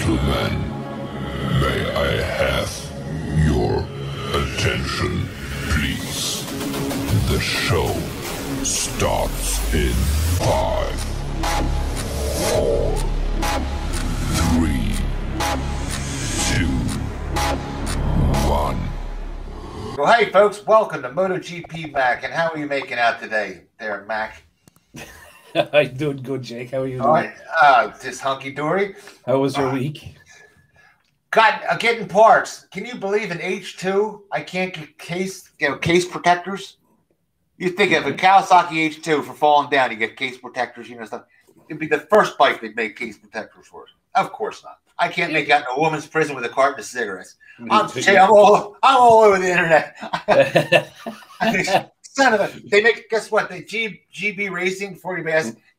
Gentlemen, may I have your attention, please? The show starts in 5, 4, 3, 2, 1. Well, hey, folks, welcome to MotoGP, Mac. And how are you making out today there, Mac? I'm doing good, Jake. How are you doing? All right, just hunky-dory. How was your week? Getting parts. Can you believe in H2 I can't get case protectors? You think of a Kawasaki H2 for falling down, you get case protectors, stuff. It'd be the first bike they'd make case protectors for. Of course not. I can't make out in a woman's prison with a carton of cigarettes. I'm all over the internet. Son of a, they make, guess what? The GB Racing 40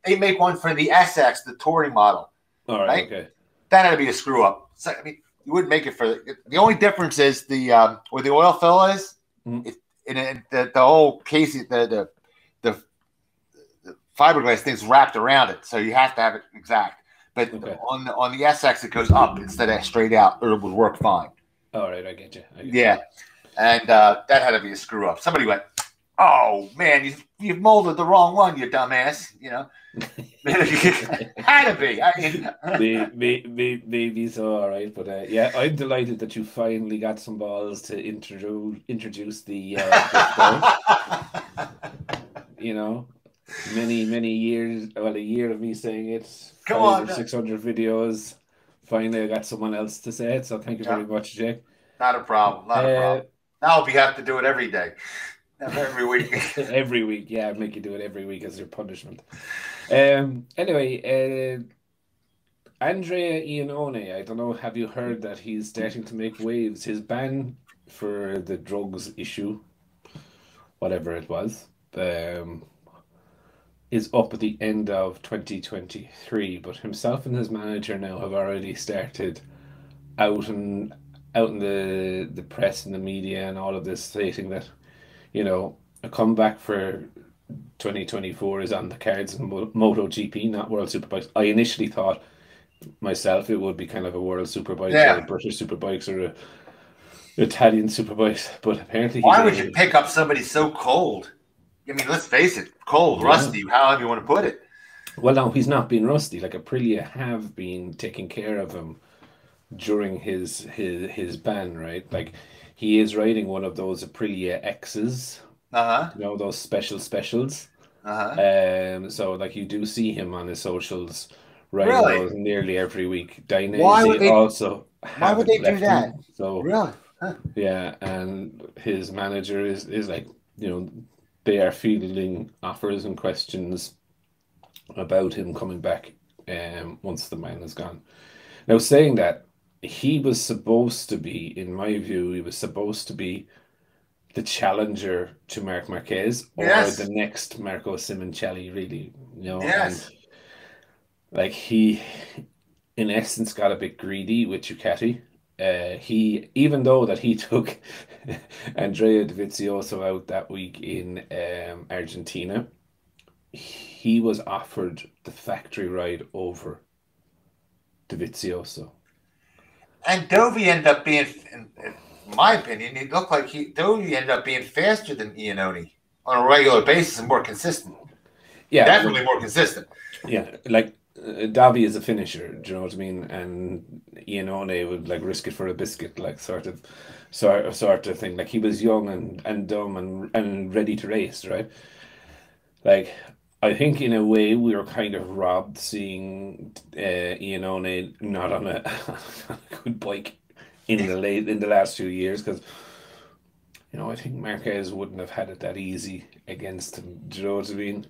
they make one for the SX, the touring model. All right, okay. That had to be a screw up. So, I mean, you wouldn't make it for the only difference is the where the oil fill is. The whole case, the fiberglass thing's wrapped around it, so you have to have it exact. But on the SX, it goes up instead of straight out, or it would work fine. All right, I get you. Yeah, and that had to be a screw up. Somebody went, "Oh man, you've molded the wrong one, you dumbass." Had to be. I mean, maybe so. All right, but yeah, I'm delighted that you finally got some balls to introduce the. Many years. Well, a year of me saying it. 600 videos. Finally, I got someone else to say it. So thank you very much, Jake. Not a problem. Not a problem. Now we have to do it every day. Every week. Every week, yeah, I'd make you do it every week as your punishment. Anyway, Andrea Iannone, I don't know, have you heard that he's starting to make waves? His ban for the drugs issue, whatever it was, is up at the end of 2023, but himself and his manager now have already started out in the press and the media and all of this, stating that a comeback for 2024 is on the cards in MotoGP, not World Superbikes. I initially thought myself it would be kind of a World Superbikes or British Superbikes or Italian Superbikes, but apparently why would you pick up somebody so cold? I mean, let's face it, cold, rusty, however you want to put it. Well, no, he's not been rusty. Like Aprilia have been taking care of him during his ban, right? Like he is riding one of those Aprilia X's, those specials. So like you do see him on his socials riding those nearly every week. Dainese why would they do that? Him, so really, yeah, and his manager is like they are fielding offers and questions about him coming back once the man is gone. Now, saying that, he was supposed to be, in my view, the challenger to Marc Marquez or the next Marco Simoncelli, really. And like he, in essence, got a bit greedy with Ducati. Even though that he took Andrea Dovizioso out that week in Argentina, he was offered the factory ride over Dovizioso. And Dovi ended up being, in my opinion, it looked like Dovi ended up being faster than Iannone on a regular basis and more consistent. Yeah, definitely more consistent. Yeah, like Davi is a finisher, do you know what I mean? And Iannone would like risk it for a biscuit, like sort of thing. Like he was young and dumb and ready to race, right? Like I think in a way we were kind of robbed seeing Iannone not on a good bike in the last few years, because I think Marquez wouldn't have had it that easy against him. Do you know what I mean?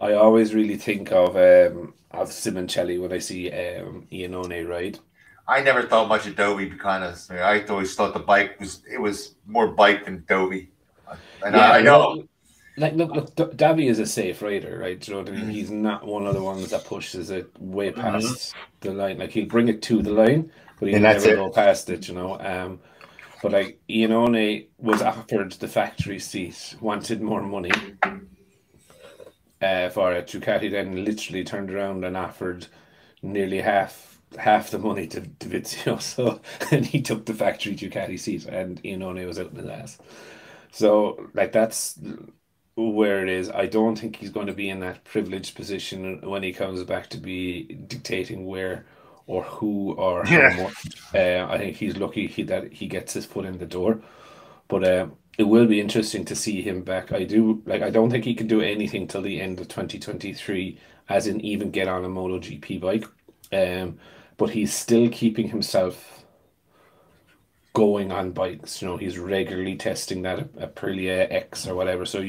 I always really think of Simoncelli when I see Iannone ride. I never thought much of Dovi because I always thought the bike was more bike than Dovi. And I know. Look, Davi is a safe rider, right? Do you know what I mean? He's not one of the ones that pushes it way past the line. Like he'll bring it to the line, but he'll never go past it, But like Iannone was offered the factory seat, wanted more money for it. Ducati then literally turned around and offered nearly half half the money to Vizio, so and he took the factory Ducati seat, and Iannone was out in his ass. So like that's where it is. I don't think he's going to be in that privileged position when he comes back to be dictating where or who or how Yeah. much. I think he's lucky that he gets his foot in the door. But it will be interesting to see him back. I do like. I don't think he can do anything till the end of 2023, as in even get on a MotoGP bike. Um, but he's still keeping himself going on bikes. You know, he's regularly testing that Aprilia X or whatever. So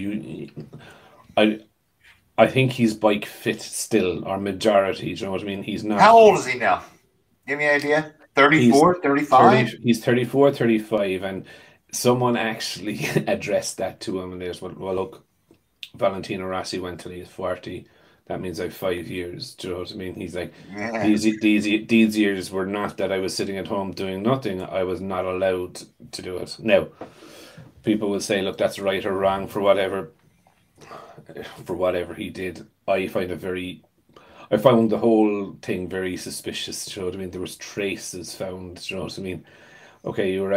I, I think he's bike fit still, or majority. Do you know what I mean? He's not. How old is he now? Give me an idea. He's 34, 35? He's 34, 35, and someone actually addressed that to him, and there's well, look, Valentino Rossi went till he's 40. That means I have 5 years. Do you know what I mean? He's like, Yeah. these years were not that I was sitting at home doing nothing. I was not allowed to do it. Now, people will say, look, that's right or wrong for whatever he did. I found the whole thing very suspicious. Do you know what I mean? There was traces found. Do you know what I mean? Okay, you were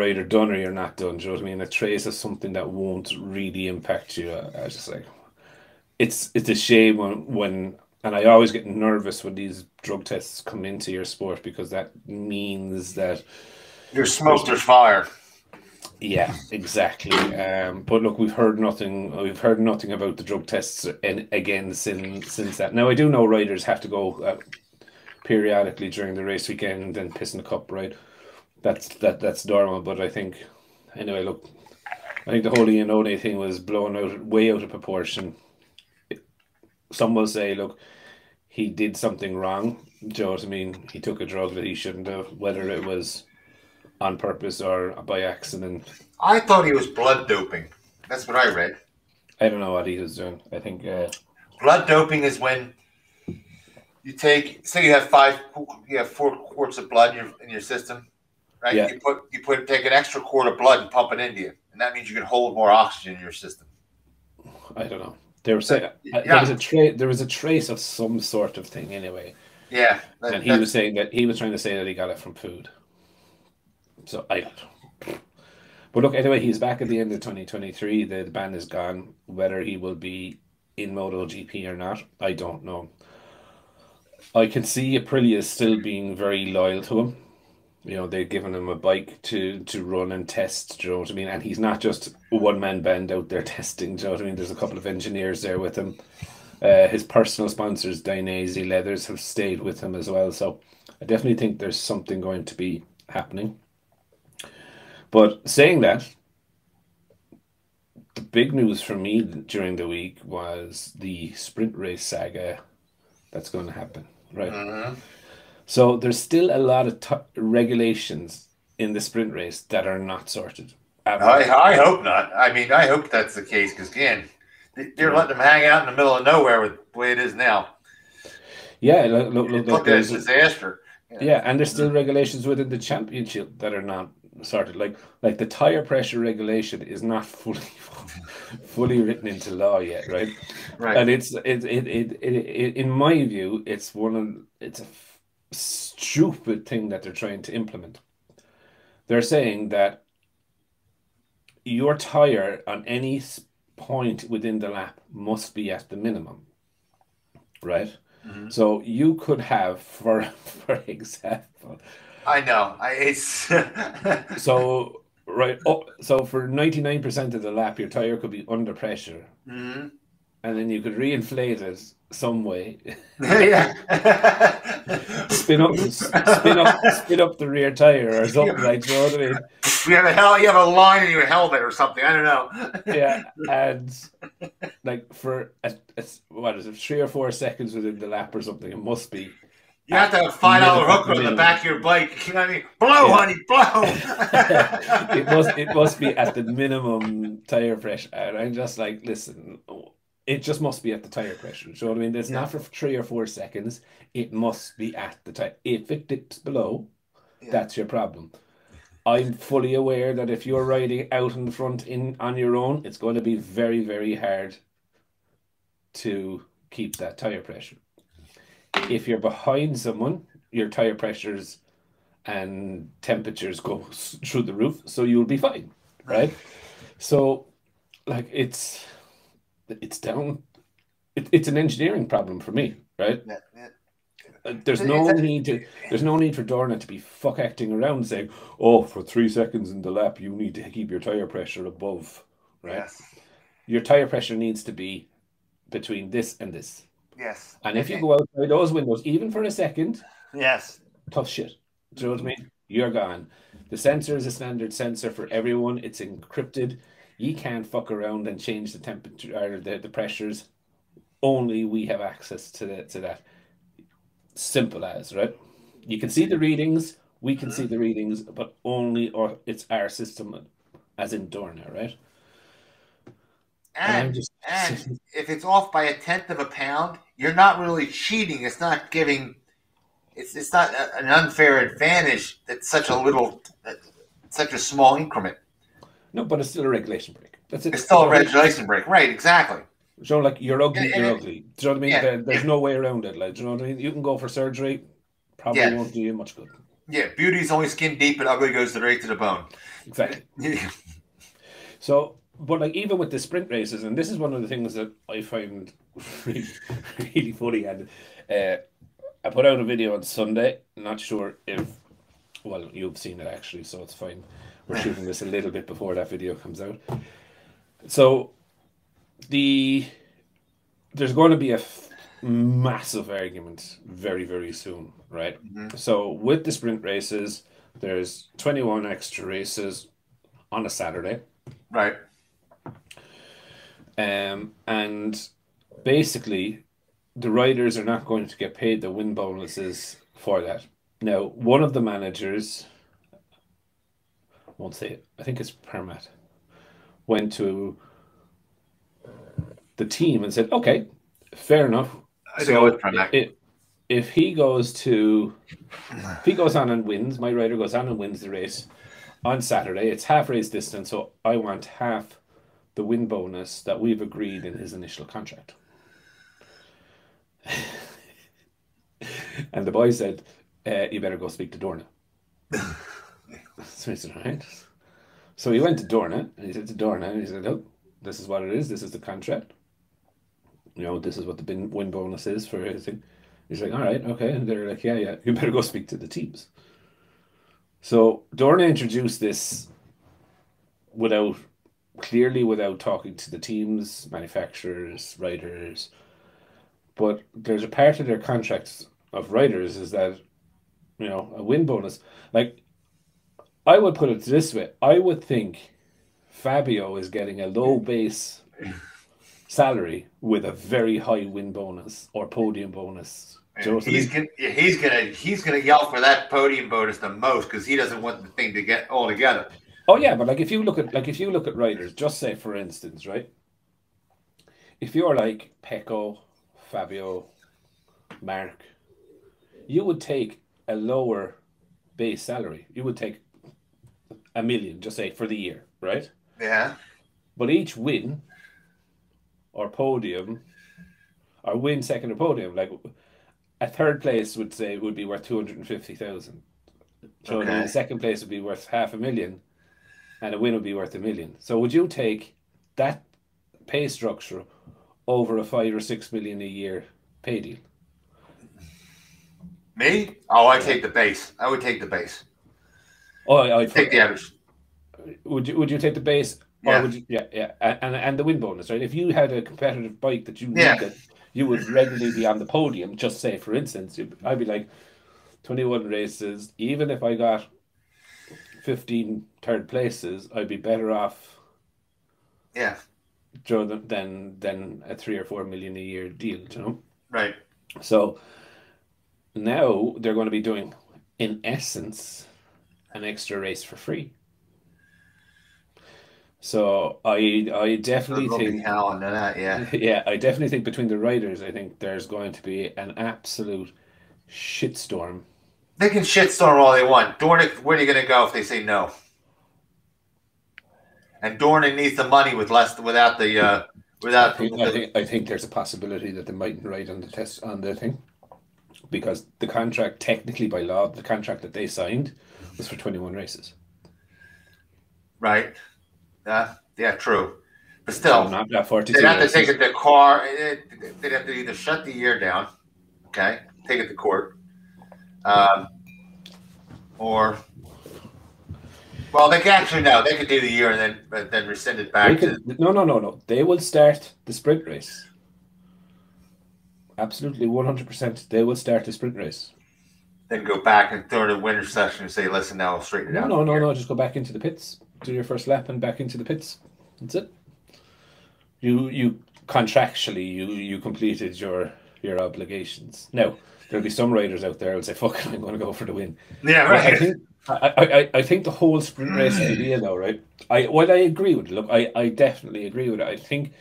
either done or you're not done. Do you know what I mean? A trace is something that won't really impact you. I was just like, it's a shame and I always get nervous when these drug tests come into your sport because that means that There's there's smoke, there's fire. yeah, exactly. But look, we've heard nothing. We've heard nothing about the drug tests and again since that. Now I do know riders have to go periodically during the race weekend and piss in the cup, right? That's normal. But I think anyway, look, I think the whole Iannone thing was blown out way out of proportion. Some will say, look, he did something wrong. Do you know what I mean? He took a drug that he shouldn't have, whether it was on purpose or by accident. I thought he was blood doping. That's what I read. I don't know what he was doing. I think, Blood doping is when you take, say you have 4 quarts of blood in your system, right? yeah, Take an extra quart of blood and pump it into you, and that means you can hold more oxygen in your system. I don't know. They were saying there was a trace of some sort of thing anyway, Yeah, and he was saying that he was trying to say that he got it from food. So I don't know. But look, anyway, he's back at the end of 2023. The ban is gone. Whether he will be in MotoGP or not, I don't know. I can see Aprilia still being very loyal to him. You know, they've given him a bike to run and test, do you know what I mean? And he's not just a one-man band out there testing, do you know what I mean? There's a couple of engineers there with him. His personal sponsors, Dainese Leathers, have stayed with him as well. So I definitely think there's something going to be happening. But saying that, the big news for me during the week was the sprint race saga that's going to happen, right? Mhm. So there's still a lot of regulations in the sprint race that are not sorted at all. I hope not. I mean, I hope that's the case because again, they're letting them hang out in the middle of nowhere with the way it is now. Yeah, look, Look at this disaster. yeah, and there's still regulations within the championship that are not sorted. Like the tire pressure regulation is not fully written into law yet, right? Right. And in my view, it's a stupid thing that they're trying to implement. They're saying that your tire on any point within the lap must be at the minimum, right? Mhm. So you could have, for example, I know. It's so right, so for 99% of the lap, your tire could be under pressure, Mhm. and then you could reinflate it some way, Yeah. spin up the rear tire or something like, you know what I mean? You have a line in your helmet or something. I don't know. Yeah, and like for what is it, 3 or 4 seconds within the lap or something, it must be. You have to have a $5 hooker on the back of your bike. You know what I mean? Blow, Yeah. honey, blow. it must be at the minimum tire pressure, and I'm just like, listen, it just must be at the tire pressure. So I mean, it's not for 3 or 4 seconds. It must be at the tire. If it dips below, that's your problem. I'm fully aware that if you're riding out in the front on your own, it's going to be very, very hard to keep that tire pressure. if you're behind someone, your tire pressures and temperatures go through the roof, so you'll be fine, right? So, like, it's down. It's an engineering problem for me, right? Yeah, yeah. There's no need to. There's no need for Dorna to be fuck acting around saying, "Oh, for 3 seconds in the lap, you need to keep your tire pressure above," right? Yes. Your tire pressure needs to be between this and this. Yes. And if you go outside those windows, even for a second, Yes. tough shit. Do you know what I mean? You're gone. The sensor is a standard sensor for everyone. It's encrypted. You can't fuck around and change the temperature or the pressures. Only we have access to that. Simple as, right? You can see the readings. We can see the readings, but only or it's our system, as in Dorna, right? And I'm just And if it's off by 1/10 of a pound, you're not really cheating. It's not giving. It's not an unfair advantage. That's such such a small increment. no, but it's still a regulation break. That's it. It's still a regulation break, right? Exactly. So, like, you're ugly, And you're it- ugly. Do you know what I mean? Yeah, There's no way around it. Like, do you know what I mean? You can go for surgery, probably Yeah. won't do you much good. yeah. Beauty's only skin deep, and ugly goes right to the bone. Exactly. So, but like even with the sprint races, and this is one of the things that I find really, really funny. And I put out a video on Sunday. Not sure if, well, you've seen it actually, so it's fine. We're shooting this a little bit before that video comes out. So, there's going to be a massive argument very, very soon, right? So, with the sprint races, there's 21 extra races on a Saturday. Right. And basically, the riders are not going to get paid the win bonuses for that. Now, one of the managers, I won't say it, I think it's Permat, went to the team and said, okay, fair enough. I think I would try that. If he goes on and wins, my rider goes on and wins the race on Saturday, it's half race distance, so I want half the win bonus that we've agreed in his initial contract. And the boy said, you better go speak to Dorna. So he said, all right. So he went to Dorna, and he said to Dorna, and he said, look, this is what it is, this is the contract. You know, this is what the win bonus is for everything. He's like, all right, okay. And they're like, yeah, you better go speak to the teams. So Dorna introduced this without talking to the teams, manufacturers, riders. But there's a part of their contracts of riders is that, you know, a win bonus. Like, I would put it this way. I would think Fabio is getting a low base salary with a very high win bonus or podium bonus. He's gonna yell for that podium bonus the most because he doesn't want the thing to get all together. Oh yeah, but if you look at riders, just say for instance, right? If you're like Pecco, Fabio, Mark, you would take a lower base salary. You would take $1 million, just say for the year, right? Yeah. But each win or podium, or win second or podium, like a third place would be worth 250,000. So the second place would be worth $500,000, and a win would be worth $1 million. So would you take that pay structure over a 5 or 6 million a year pay deal? Me? Oh, I take the base. I would take the base. Oh, I'd take the average. Would you take the base? Yeah. Or would you, yeah, and the win bonus, right? If you had a competitive bike that you needed, you would regularly be on the podium. Just say, for instance, I'd be like 21 races. Even if I got 15 third places, I'd be better off. Yeah. Than a 3 or 4 million a year deal, you know? Right. So now they're going to be doing, in essence, an extra race for free. So I definitely think I definitely think between the riders, I think there's going to be an absolute shitstorm. They can shitstorm all they want. Dorna, where are you going to go if they say no? And Dorna needs the money without the. I think there's a possibility that they mightn't ride on the test on the thing. because the contract, technically by law, the contract that they signed was for 21 races. Right. Yeah, true. But So still, not that 42 they'd have to take races. it to car. They'd have to either shut the year down, okay, take it to court, um, or well, they could actually no, they could do the year and then rescind it back to. No. They will start the sprint race. Absolutely, 100%. They will start the sprint race. Then go back and throw the winter session and say, listen, now I'll straighten it out. No. Just go back into the pits, do your first lap, and back into the pits. That's it. You contractually you completed your obligations. Now there'll be some riders out there who'll say, "Fuck it, I'm going to go for the win." Yeah, right. I think the whole sprint race idea, though, right? I agree with it. Look, I definitely agree with it. I think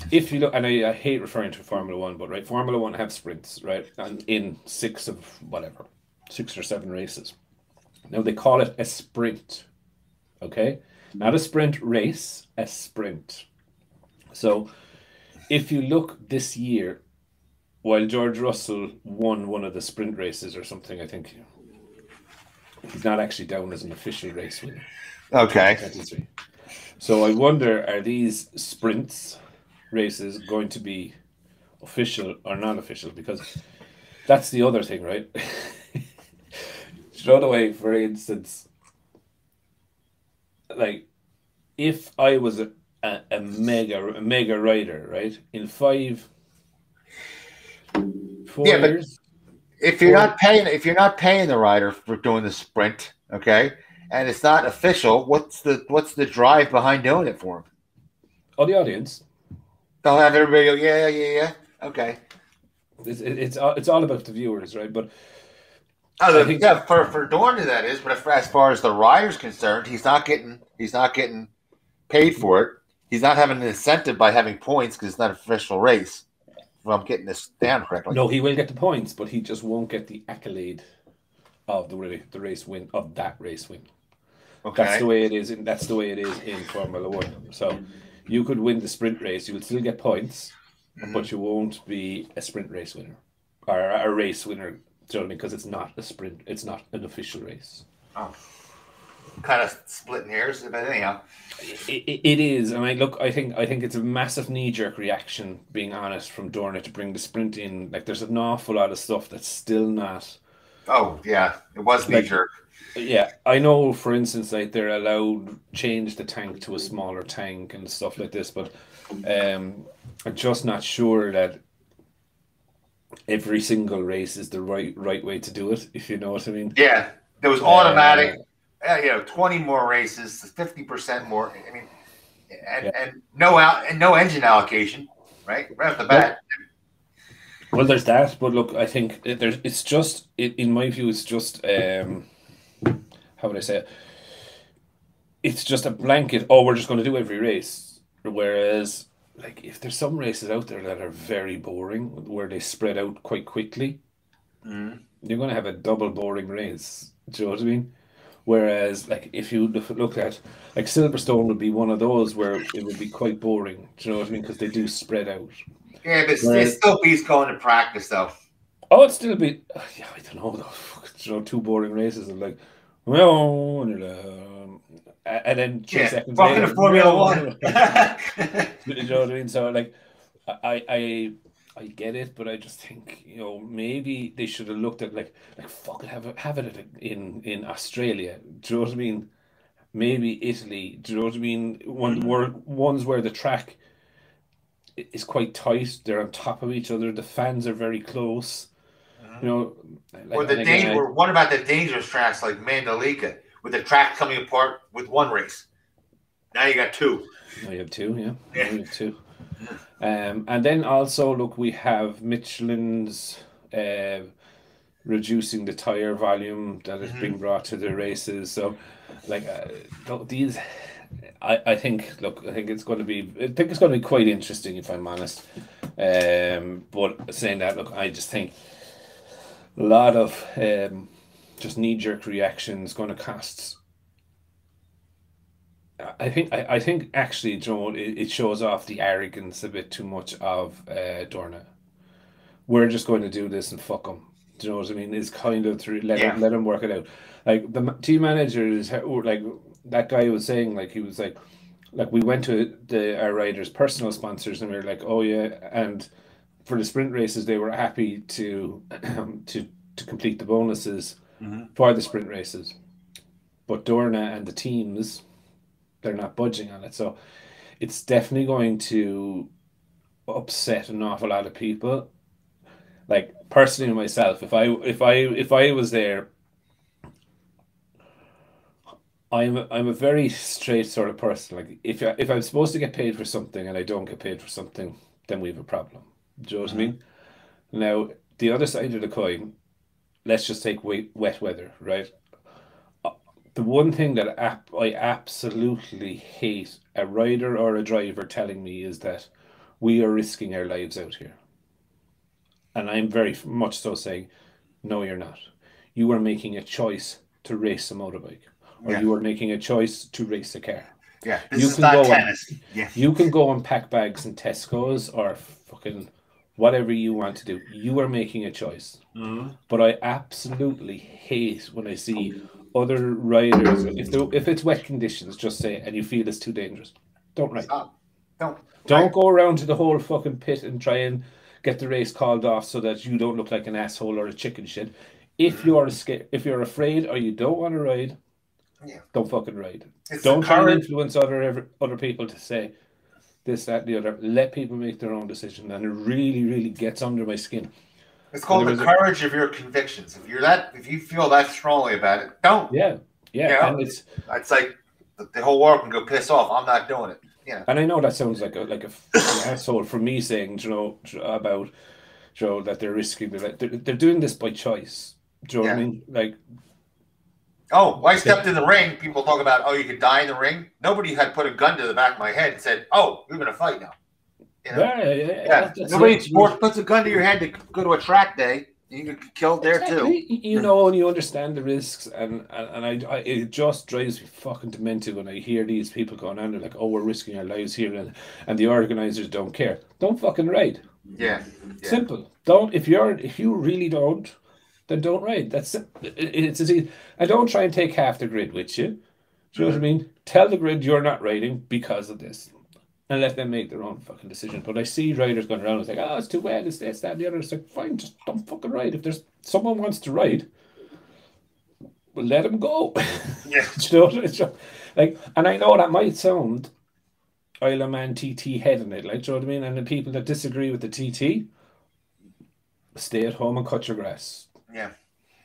if you look, and I hate referring to Formula One, but right, Formula One have sprints, right, and in 6 or 7 races. Now they call it a sprint, okay, not a sprint race, a sprint. So if you look this year, while George Russell won one of the sprint races or something, I think he's not actually down as an official race winner. Okay. So I wonder, are these sprints races going to be official or not official? Because that's the other thing, right? Straight away, for instance, like if I was a mega rider, right, in 4 years. If you're not paying the rider for doing the sprint, okay, and it's not official, what's the drive behind doing it for him? Oh, the audience. They'll have everybody go, yeah. Okay. It's all about the viewers, right? But for Dorn that is, but as far as the rider's concerned, he's not getting paid for it. He's not having an incentive by having points because it's not an official race. If I'm getting this down correctly. No, he will get the points, but he just won't get the accolade of the race win of that race win. Okay. That's the way it is. That's the way it is in Formula One. So you could win the sprint race, you would still get points, but you won't be a sprint race winner or a race winner. Do you know what I mean? Because it's not a sprint. It's not an official race. Oh. Kind of splitting hairs, but anyhow, it is. And I think it's a massive knee-jerk reaction, being honest, from Dorna to bring the sprint in. Like, there's an awful lot of stuff that's still not. Oh yeah, it was knee-jerk. Yeah, I know. For instance, like they're allowed change the tank to a smaller tank and stuff like this, but I'm just not sure that every single race is the right way to do it. If you know what I mean. Yeah, there was automatic. 20 more races, 50% more. I mean, and no engine allocation, right off the bat. Well, there's that, but look, I think it's just, in my view, it's just how would I say it? It's just a blanket. Oh, we're just going to do every race. Whereas, like, if there's some races out there that are very boring, where they spread out quite quickly, you're going to have a double boring race. Do you know what I mean? Whereas, like, if you look at, like, Silverstone would be one of those where it would be quite boring. Do you know what I mean? Because they do spread out. Yeah, but it still beats going to practice, though. Oh, it'd still be, yeah, I don't know, though. You know, 2 boring races and like, well, and then 3 seconds later, to Formula One. You know what I mean? So, like, I get it, but I just think, you know, maybe they should have looked at like fuck it, have it in Australia. Do you know what I mean? Maybe Italy. Do you know what I mean? Ones where the track is quite tight. They're on top of each other. The fans are very close. You know, what about the dangerous tracks like Mandalika, with the track coming apart with one race? Now you got 2. Now you have 2, yeah. Now you have 2. And then also, look, we have Michelin's reducing the tire volume that is being brought to the races. So, like, these, I think it's going to be quite interesting, if I'm honest. But saying that, look, I just think a lot of just knee-jerk reactions going to cost. I think actually, Joe, it shows off the arrogance a bit too much of Dorna, we're just going to do this and fuck them. Do you know what I mean? Is kind of to let Yeah. let them work it out. Like the team managers, like that guy was saying, like he was like we went to our riders' personal sponsors, and we were like, oh yeah, and for the sprint races, they were happy to to complete the bonuses for the sprint races, but Dorna and the teams, they're not budging on it, so it's definitely going to upset an awful lot of people. Like personally myself, if I was there, I'm a very straight sort of person. Like if I'm supposed to get paid for something and I don't get paid for something, then we have a problem. Do you know what I mean? Now the other side of the coin, let's just take wet weather, right? The one thing that I absolutely hate a rider or a driver telling me is that we are risking our lives out here. And I'm very much so saying, no, you're not. You are making a choice to race a motorbike, or Yeah. you are making a choice to race a car. Yeah. This You is can not go tennis. Yeah. you can go and pack bags in Tesco's or fucking whatever you want to do. You are making a choice. But I absolutely hate when I see other riders. If it's wet conditions, just say, and you feel it's too dangerous, don't ride. Stop. Don't. Don't go around to the whole fucking pit and try and get the race called off so that you don't look like an asshole or a chicken shit. If you're scared, if you're afraid or you don't want to ride, Yeah. don't fucking ride. It's Don't the try and courage. influence other people to say this, that, and the other. Let people make their own decision, and it really, really gets under my skin. It's And called there the was courage of your convictions. If you feel that strongly about it, don't. yeah, You know, and it's it's like the whole world can go piss off. I'm not doing it. Yeah. and I know that sounds like a fucking asshole for me saying, about that they're risking they're doing this by choice. Do you know what I Yeah. mean? Like, Oh, when I stepped in the ring, people talk about, oh, you could die in the ring. Nobody had put a gun to the back of my head and said, oh, you're going to fight now. You know? yeah, that's Nobody in it. sports puts a gun to your head to go to a track day. You can get killed there too. Exactly. You know, and you understand the risks, and it just drives me fucking demented when I hear these people going on. They're like, "Oh, we're risking our lives here," and the organizers don't care. Don't fucking ride. Yeah. Simple. Don't if you really don't, then don't ride. That's it. It's as easy. And don't try and take half the grid with you. Do you know what I mean? Tell the grid you're not riding because of this, and let them make their own fucking decision. But I see riders going around and it's like, oh, it's too wet, it's this, that, and the other. It's like, fine, just don't fucking ride. If there's someone wants to ride, well, let him go. Yeah. Do you know, it's just, like, and I know that might sound Isle of Man TT head in it, like, do you know what I mean? And the people that disagree with the TT, stay at home and cut your grass. Yeah.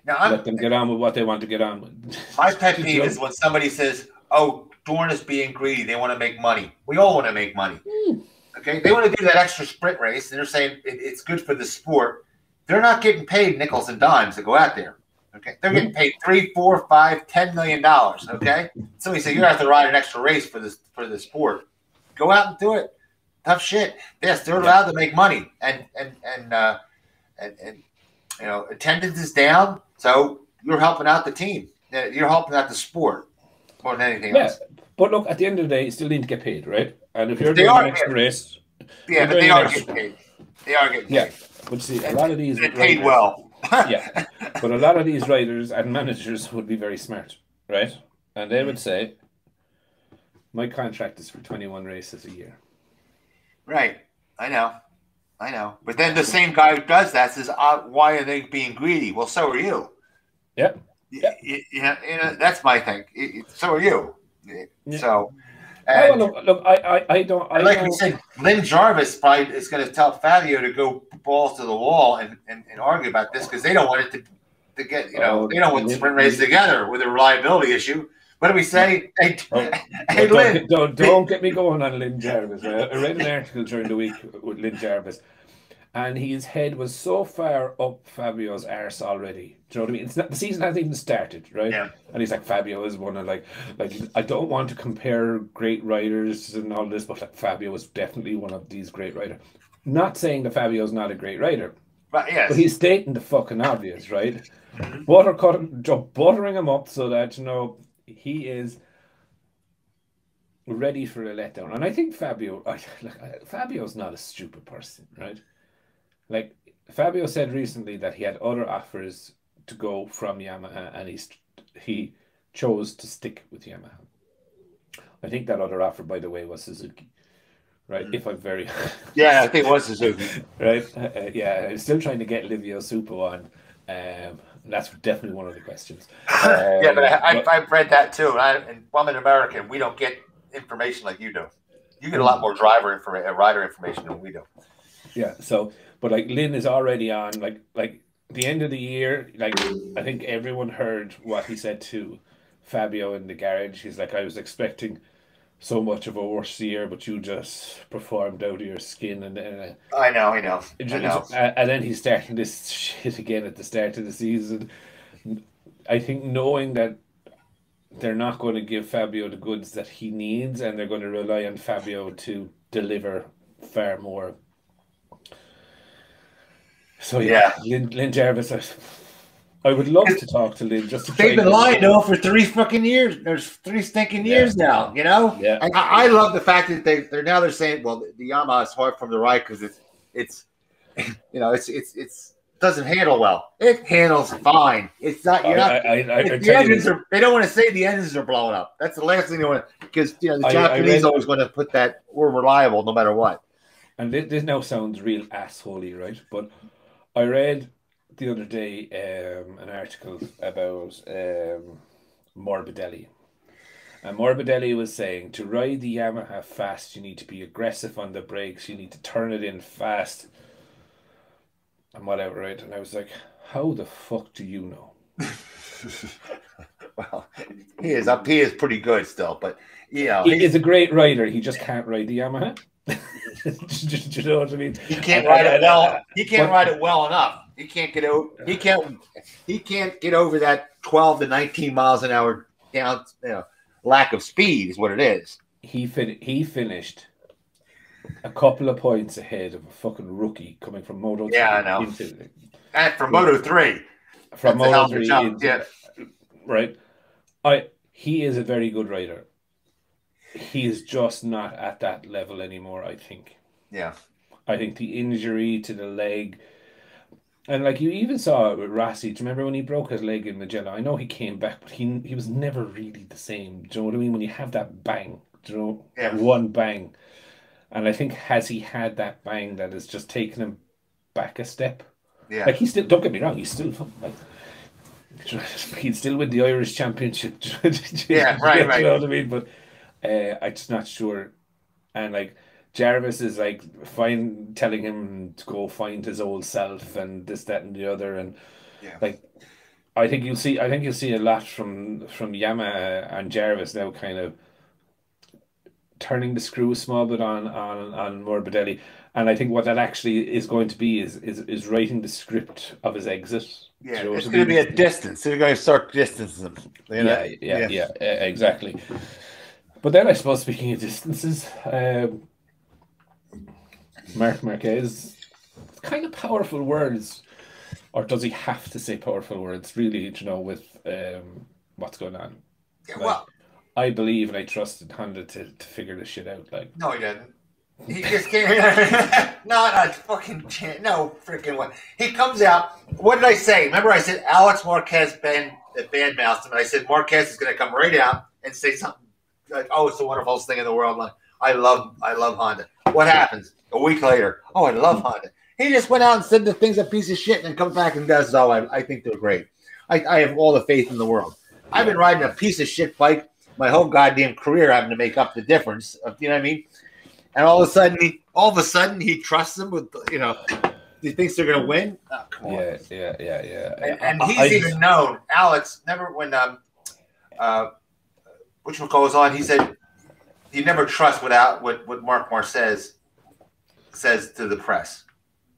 Now Let them get on with what they want to get on with. my pet peeve is when somebody says, "Oh, Dorn is being greedy. They want to make money." We all want to make money. Okay, they want to do that extra sprint race, and they're saying it's good for the sport. They're not getting paid nickels and dimes to go out there. Okay, they're getting paid $3, $4, $5, $10 million. Okay, so we say you have to ride an extra race for the sport. Go out and do it. Tough shit. Yes, they're allowed to make money, and you know, attendance is down, so you're helping out the team. You're helping out the sport more than anything else. But look, at the end of the day, you still need to get paid, right? And if you're They doing are an extra race, Yeah, but they are getting paid. They are getting paid. yeah. But see, a lot of these They paid riders- well. yeah, but a lot of these riders and managers would be very smart, right? And they would say, "My contract is for 21 races a year." Right. I know. But then the same guy who does that says, why are they being greedy? Well, so are you. Yeah. That's my thing. So are you. Yeah. So, Oh, and look, I don't. like we said, Lynn Jarvis probably is going to tell Fabio to go balls to the wall and argue about this because they don't want it to get, they don't want the sprint race together with a reliability issue. What do we say? Hey, Lynn. Don't get me going on Lynn Jarvis. Right? I read an article during the week with Lynn Jarvis, and his head was so far up Fabio's arse already. Do you know what I mean? It's not, the season hasn't even started, right? Yeah. And he's like, Fabio is one of like I don't want to compare great riders and all this, but like Fabio is definitely one of these great riders. Not saying that Fabio's not a great rider, But yes. but he's stating the fucking obvious, right? Buttering him up so that he is ready for a letdown. And I think Fabio's not a stupid person, right? Like Fabio said recently that he had other offers to go from Yamaha, and he chose to stick with Yamaha. I think that other offer, by the way, was Suzuki, right? If I'm very Yeah, I think it was Suzuki. right, yeah, I'm still trying to get Livio Supo on. That's definitely one of the questions. Yeah, but I've read that too. And I'm an American. We don't get information like you do. You get a lot more rider information than we do. Yeah. So, but like Lynn is already on like the end of the year. Like I think everyone heard what he said to Fabio in the garage. He's like, I was expecting so much of a worse year, but you just performed out of your skin, and I know. and then he's starting this shit again at the start of the season. I think knowing that they're not going to give Fabio the goods that he needs, and they're going to rely on Fabio to deliver far more. So yeah, Lynn Jarvis. I would love to talk to Lynn just to. They've been lying though for 3 fucking years. There's 3 stinking years now. You know. Yeah. And I love the fact that they're saying, well, the Yamaha is hard from the ride because it's it doesn't handle well. It handles fine. It's not. You're not. The engines are. They don't want to say the engines are blowing up. That's the last thing they want to, because the Japanese always want to put that we're reliable no matter what. And this now sounds real assholey, right? But I read the other day an article about Morbidelli. And Morbidelli was saying to ride the Yamaha fast, you need to be aggressive on the brakes, you need to turn it in fast, and whatever, right? And I was like, how the fuck do you know? Well, he is pretty good still, but he is a great rider. He just can't ride the Yamaha. Do you know what I mean? He can't ride it well. He can't ride it well enough. He can't get over. He can't get over that 12 to 19 miles an hour down. Lack of speed is what it is. He finished a couple of points ahead of a fucking rookie coming from Moto. Yeah, I know. And from Moto 3. From Moto 3, right? He is a very good rider. He is just not at that level anymore, I think. Yeah. I think the injury to the leg, and like you even saw it with Rossi. Do you remember when he broke his leg in Mugello? I know he came back, but he was never really the same. Do you know what I mean? When you have that bang, one bang. And I think has he had that bang that has just taken him back a step? Yeah. Like don't get me wrong, he's still like he'd still win the Irish Championship. Yeah, right. You know what I mean? But I'm just not sure. And like Jarvis is like telling him to go find his old self and this, that, and the other. And like I think you'll see a lot from Yamaha and Jarvis now kind of turning the screw a small bit on Morbidelli. And I think what that actually is going to be is writing the script of his exit. Yeah, it's going to be a distance. They're going to start distancing them. Yeah, exactly. But then I suppose, speaking of distances, Marc Marquez, kind of powerful words, or does he have to say powerful words? Really, with what's going on. Yeah, well, I believe and I trusted Honda to figure this shit out. Like, no, he didn't. He just came. No freaking way. He comes out. What did I say? Remember, I said Alex Marquez bandmouthed him, and I said Marquez is going to come right out and say something like, "Oh, it's the wonderfulest thing in the world. Like, I love Honda." What happens a week later? Oh, I love Honda. He just went out and said the thing's a piece of shit, and then comes back and does. Oh, I think they're great. I have all the faith in the world. I've been riding a piece of shit bike my whole goddamn career, having to make up the difference. You know what I mean? And all of a sudden, he trusts them with, he thinks they're going to win. Oh, come on. Yeah. And he's even known, Alex, never when, which one goes on, he said, you never trust what Marc Marquez says to the press.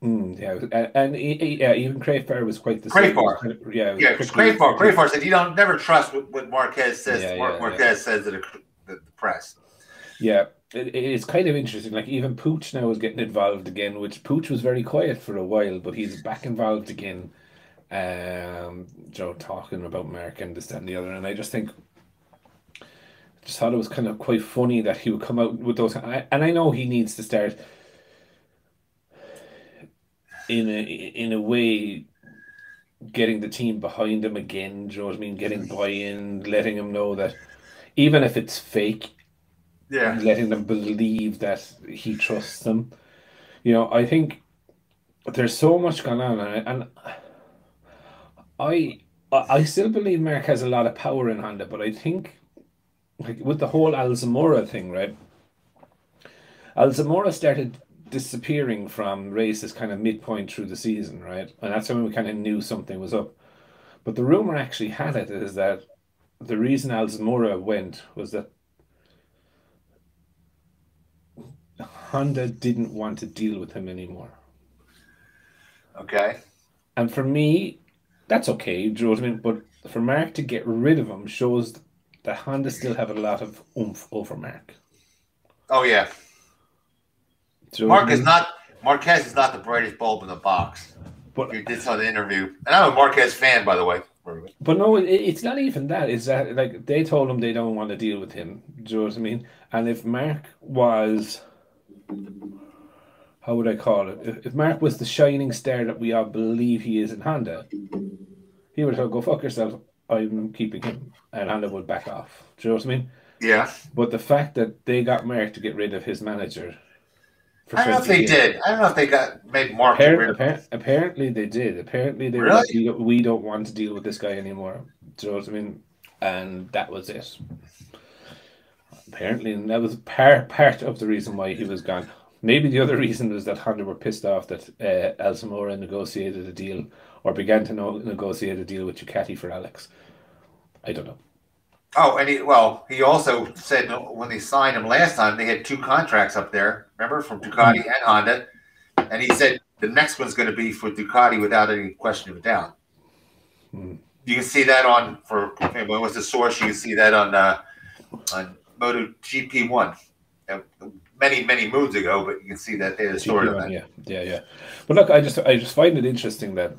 And even Crayfar was quite the same. Crayfar said you don't never trust what Marquez says. Marquez says to the press. Yeah, it's kind of interesting. Like even Pooch now is getting involved again, which Pooch was very quiet for a while, but he's back involved again. Talking about Mark and this, that, and the other, and I just thought it was kind of quite funny that he would come out with those. And I know he needs to start. in a way getting the team behind him again. Do you know what I mean? Getting buy-in, letting him know that even if it's fake, Yeah. letting them believe that he trusts them. You know, I think there's so much going on, and I still believe Mark has a lot of power in Honda, but I think like with the whole Alzamora thing, right? Alzamora started disappearing from races kind of midpoint through the season, right? And that's when we kind of knew something was up. But the rumor actually had it is that the reason Alzamora went was that Honda didn't want to deal with him anymore. Okay. And for me, that's okay, do you know what I mean? But for Mark to get rid of him shows that Honda still have a lot of oomph over Mark. Oh yeah. Do you know what I Mark is mean? not Marquez is not the brightest bulb in the box. But You did saw the interview, and I'm a Marquez fan, by the way. But no, it's not even that. It's that like they told him they don't want to deal with him. Do you know what I mean? And if Mark was, how would I call it? If Mark was the shining star that we all believe he is in Honda, he would have go fuck yourself. I'm keeping him, and Honda would back off. Do you know what I mean? Yeah. But the fact that they got Mark to get rid of his manager for I don't know if 20 they years. did. I don't know if they made Mark get rid of him. Apparently they did. Apparently they were Really? like, we don't want to deal with this guy anymore. Do you know what I mean? And that was it. Apparently, and that was part of the reason why he was gone. Maybe the other reason was that Honda were pissed off that Alzamora negotiated a deal or began to negotiate a deal with Ducati for Alex. I don't know. Oh, and he also said when they signed him last time, they had 2 contracts up there. Remember, from Ducati and Honda, and he said the next one's going to be for Ducati without any question of doubt. You can see that what was the source? You can see that on MotoGP 1. Many moons ago, but you can see that there's a story on that. Yeah. But look, I just find it interesting that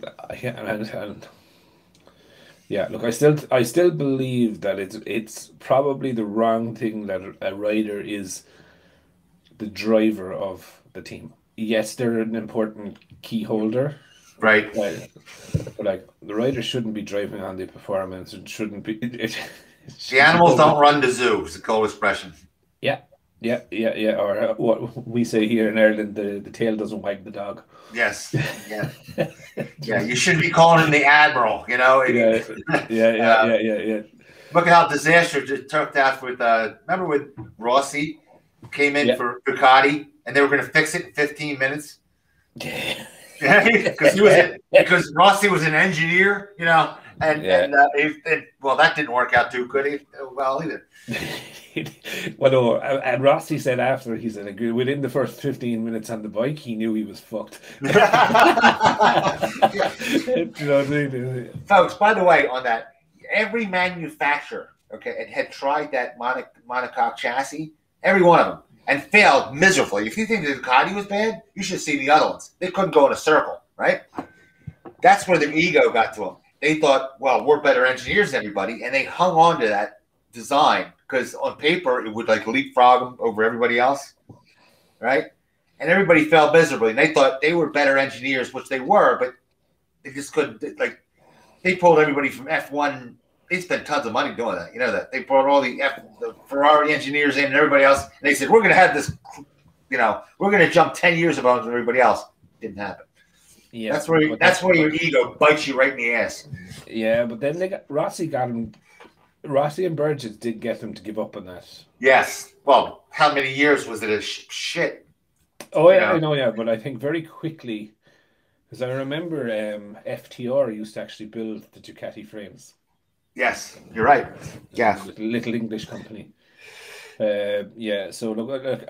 look, I still believe that it's probably the wrong thing that a rider is the driver of the team. Yes, they're an important key holder, right? But like the rider shouldn't be driving on the performance. It shouldn't be. The animals don't run the zoo. It's a cold expression. Yeah. Or what we say here in Ireland, the tail doesn't wag the dog. Yes. Yeah. Yeah. You shouldn't be calling him the admiral. You know. Yeah. Look at how disastrous it turned out with. Remember when Rossi came in for Ducati and they were going to fix it in 15 minutes. Because Rossi was an engineer, you know, and that didn't work out too good. Well, either. Well, no, and Rossi said after, he said within the first 15 minutes on the bike, he knew he was fucked. You know what I mean? Folks, by the way, on that, every manufacturer, had tried that monocoque chassis, every one of them, and failed miserably. If you think the Ducati was bad, you should see the other ones. They couldn't go in a circle, right? That's where their ego got to them. They thought, well, we're better engineers than everybody, and they hung on to that design because on paper it would like leapfrog them over everybody else, right? And everybody fell miserably, and they thought they were better engineers, which they were, but they just couldn't. Like they pulled everybody from F1. They spent tons of money doing that. You know that they brought all the Ferrari engineers in and everybody else, and they said we're going to have this. You know, we're going to jump 10 years above everybody else. Didn't happen. Yeah, that's where your ego bites you right in the ass. Yeah, but then Rossi got him. Rossi and Burgess did get him to give up on that. Yes. Well, how many years was it a shit? Oh, yeah, I know, yeah. But I think very quickly, because I remember FTR used to actually build the Ducati frames. Yes, you're right. Yeah. Little English company. So look.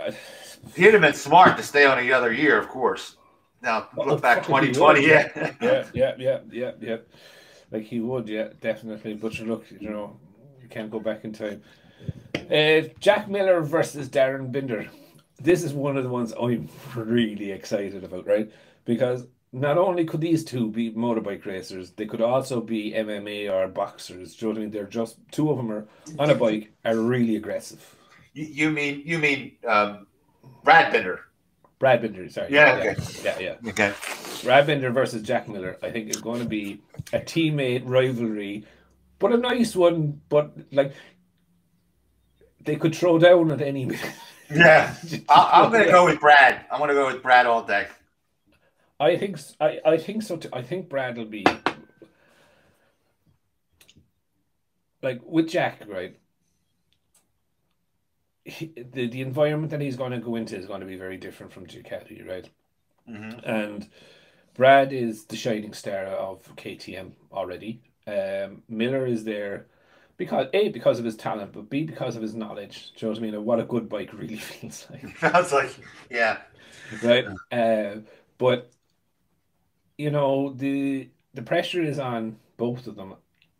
He'd have been smart to stay on another year, of course. Now, look back 2020, yeah. Like he would, yeah, definitely. But look, you know, you can't go back in time. Jack Miller versus Darren Binder. This is one of the ones I'm really excited about, right? Because not only could these two be motorbike racers, they could also be MMA or boxers. Do you know what I mean? They're just two of them are on a bike, are really aggressive. You mean Brad Binder? Brad Binder, sorry. Yeah. Okay. Yeah. Okay. Brad Binder versus Jack Miller, I think, is going to be a teammate rivalry, but a nice one. But like, they could throw down at any minute. Yeah, I'm going to go with Brad. I'm going to go with Brad all day. I think so too. I think Brad will be like with Jack, right? The environment that he's going to go into is going to be very different from Ducati, right? And Brad is the shining star of KTM already. Miller is there because A, because of his talent, but B, because of his knowledge. Do you know what I mean? And what a good bike really feels like. Sounds like, yeah. Right? But you know, the pressure is on both of them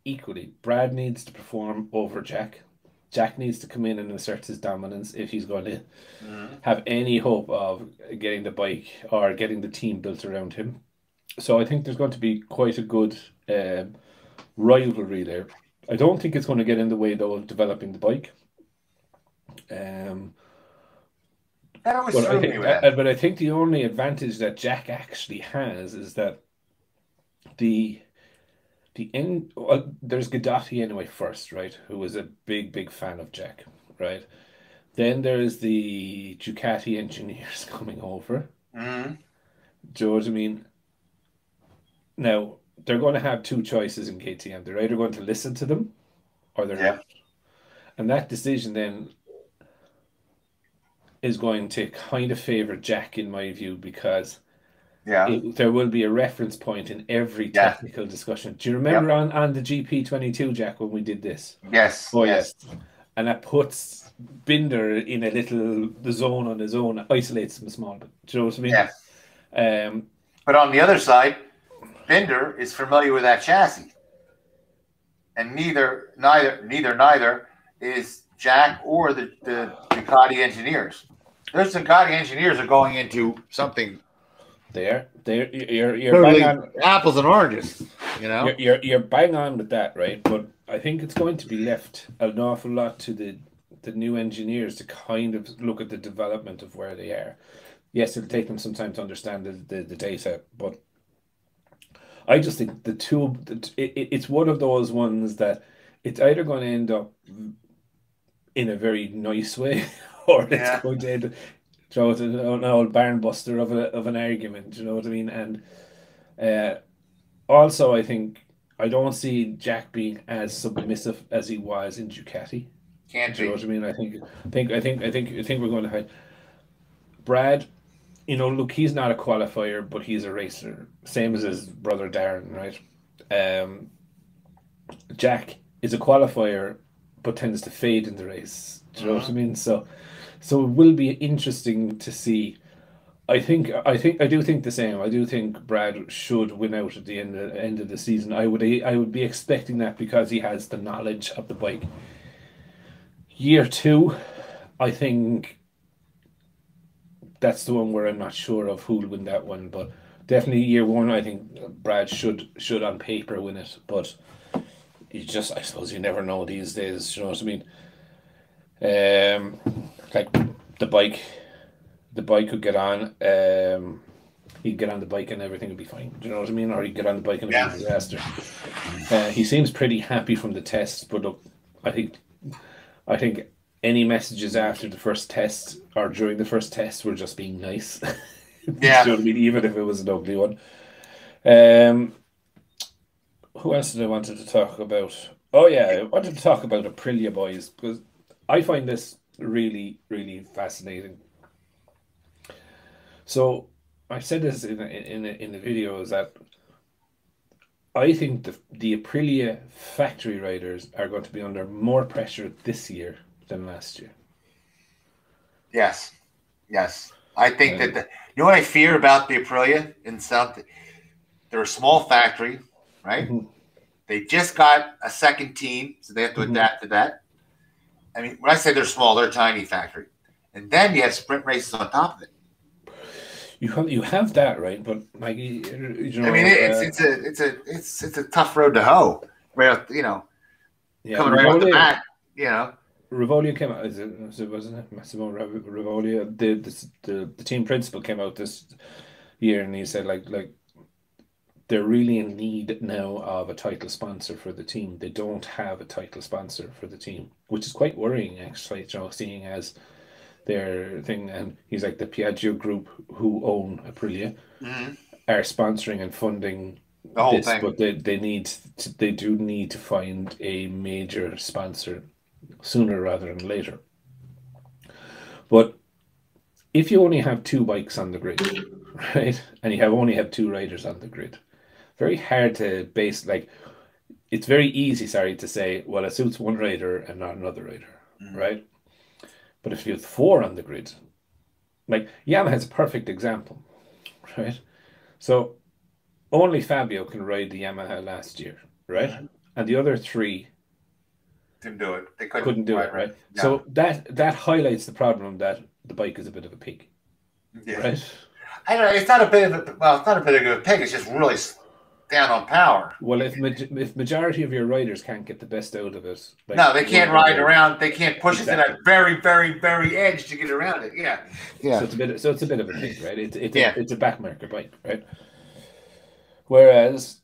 equally. Brad needs to perform over Jack. Jack needs to come in and assert his dominance if he's going to have any hope of getting the bike or getting the team built around him. So I think there's going to be quite a good rivalry there. I don't think it's going to get in the way though of developing the bike. That always But threw I me think, with that. but I think the only advantage that Jack actually has is that the end. Well, there's Gaddafi anyway first, right? Who was a big fan of Jack, right? Then there's the Ducati engineers coming over. Mm-hmm. Do you know what I mean? Now they're going to have two choices in KTM. They're either going to listen to them or they're Yeah. not. And that decision then is going to kind of favor Jack in my view because Yeah. there will be a reference point in every Yeah. technical discussion. Do you remember Yep. on the GP22, Jack, when we did this? Yes. Oh, yes. And that puts Binder in a little the zone on his own, isolates him a small bit. Do you know what I mean? Yeah. But on the other side, Binder is familiar with that chassis. And neither is Jack or the Ducati engineers. Those Ducati engineers are going into something You're totally bang on. apples and oranges, you know? You're bang on with that, right? But I think it's going to be left an awful lot to the new engineers to kind of look at the development of where they are. Yes, it'll take them some time to understand the data, but I just think it's one of those ones that it's either going to end up in a very nice way or it's going to end up throw it an old barn buster of an argument. You know what I mean? And also, I think I don't see Jack being as submissive as he was in Ducati. Can't Do you know be. what I mean? I think we're going to have Brad. You know, look, he's not a qualifier, but he's a racer, same as his brother Darren, right? Jack is a qualifier, but tends to fade in the race. Do you know what I mean? So it will be interesting to see. I do think the same. I do think Brad should win out at the end of the season. I would be expecting that because he has the knowledge of the bike. Year two, I think that's the one where I'm not sure of who'll win that one, but definitely year one, I think Brad should on paper win it. But I suppose you never know these days. You know what I mean? Like the bike could get on. He'd get on the bike and everything would be fine. Do you know what I mean? Or he'd get on the bike and it'd be a disaster. He seems pretty happy from the tests, but look, I think any messages after the first test or during the first test were just being nice. Yeah. You know what I mean? Even if it was an ugly one. Who else did I wanted to talk about? Oh yeah, I wanted to talk about Aprilia boys because I find this really, really fascinating. So I said this in the video is that I think the Aprilia factory riders are going to be under more pressure this year than last year. Yes. I think that you know what I fear about the Aprilia in South? They're a small factory, right? Mm-hmm. They just got a second team, so they have to adapt to that. I mean, when I say they're small, they're a tiny factory, and then you have sprint races on top of it. You have that right, but like you know, I mean, it's a tough road to hoe. Right, you know, coming right off the bat, you know. Rivolia came out. Wasn't it Massimo Rivolia? The team principal came out this year, and he said like they're really in need now of a title sponsor for the team. They don't have a title sponsor for the team, which is quite worrying, actually, seeing as their thing. And he's like, the Piaggio group, who own Aprilia, are sponsoring and funding the whole this, thing. but they do need to find a major sponsor sooner rather than later. But if you only have 2 bikes on the grid, right, and you only have 2 riders on the grid, very hard to base, like, it's very easy, to say, well, it suits one rider and not another rider, right? But if you have 4 on the grid, like, Yamaha's a perfect example, right? So only Fabio can ride the Yamaha last year, right? And the other 3 didn't do it. They couldn't do it, right? No. So that highlights the problem that the bike is a bit of a pig, right? I don't know. It's not a bit of a pig. It's just really down on power. Well, if majority of your riders can't get the best out of it, like, no, they can't ride around. They can't push it to that very, very, very edge to get around it. Yeah. So it's a bit of a pig, right? It's a backmarker bike, right? Whereas,